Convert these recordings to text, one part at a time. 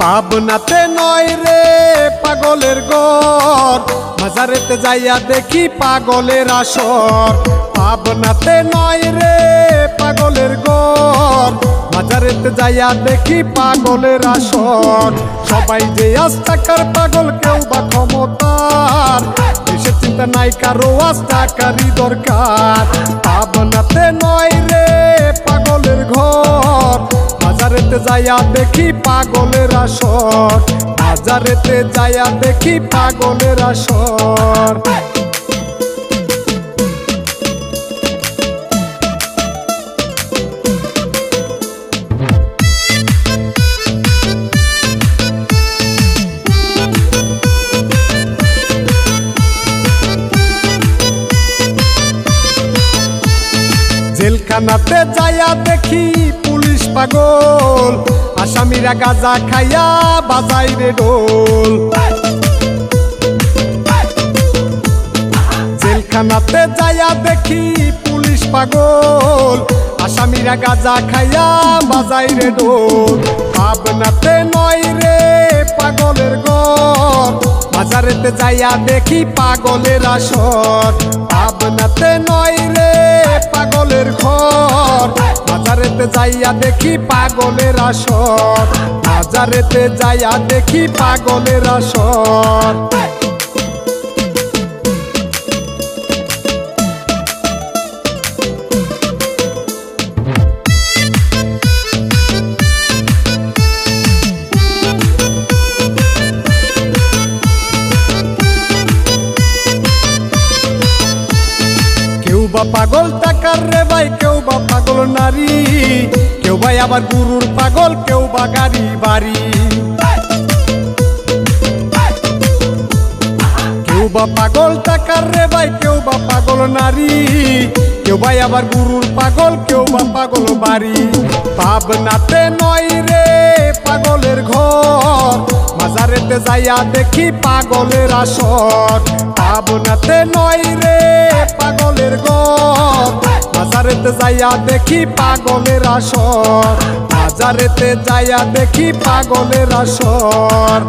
পাবনাতে নয় রে পাগলের ঘর, মাজারেতে যাইয়া দেখি পাগলের আসর। পাবনাতে নয় রে পাগলের ঘর, মাজারেতে যাইয়া দেখি পাগলের আসর। সবাই যে আজ টাকার পাগল, কেউ বা ক্ষমতার, দেশের চিন্তা নাই কারো আজ টাকারই দরকার। পাবনাতে নয় রে পাগলের ঘর, মাজারেতে যাইয়া দেখি পাগলের আসর। মাজারেতে যাইয়া দেখি পাগলের আসর। জেলখানাতে যাইয়া দেখি পুলিশ পাগল, আসামিরা গাঁজা খাইয়া বাজাই রে ঢোল। জেলখানাতে যাইয়া দেখি পুলিশ পাগল, আসামিরা গাঁজা খাইয়া বাজাই রে ঢোল। পাবনাতে নয় রে পাগলের ঘর, মাজারেতে যাইয়া দেখি পাগলের আসর। পাবনাতে নয় রে পাগলের ঘর, মাজারেতে যাইয়া দেখি পাগলের আসর। মাজারেতে যাইয়া দেখি পাগলের আসর। কেউ বা পাগল টাকার রে ভাই, কেউ বা পাগল নারী, কেউ ভাই আবার গুরুর পাগল, কেউ বা গাড়ি বাড়ি। কেউ বা পাগল টাকার রে ভাই, কেউ বা পাগল নারী, কেউ ভাই আবার গুরুর পাগল, কেউ বা পাগল বাড়ি। পাবনাতে নয় রে পাগলের ঘর, মাজারেতে যাইয়া দেখি পাগলের আসর। পাবনাতে নয় রে পাগলের ঘর, মাজারেতে যাইয়া দেখি পাগলের আসর। মাজারেতে যাইয়া দেখি পাগলের আসর।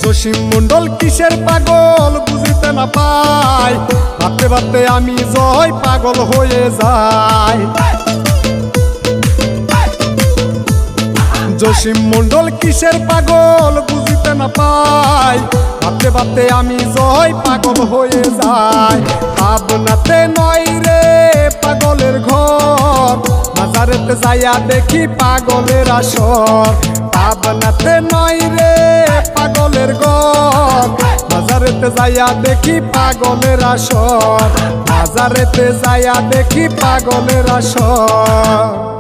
জসিম মন্ডল কিসের পাগল বুঝিতে না পাই, ভাবতে ভাবতে আমি জয় পাগল হয়ে যাই। জসিম মন্ডল কিসের পাগল বুঝিতে না পাই, ভাবতে ভাবতে আমি জয় পাগল হয়ে যাই। পাবনাতে নয় রে পাগলের ঘর, মাজারেতে যাইয়া দেখি পাগলের আসর। পাবনাতে নয় রে পাগলের ঘর, মাজারেতে যাইয়া দেখি পাগলের আসর। মাজারেতে যাইয়া দেখি পাগলের আসর।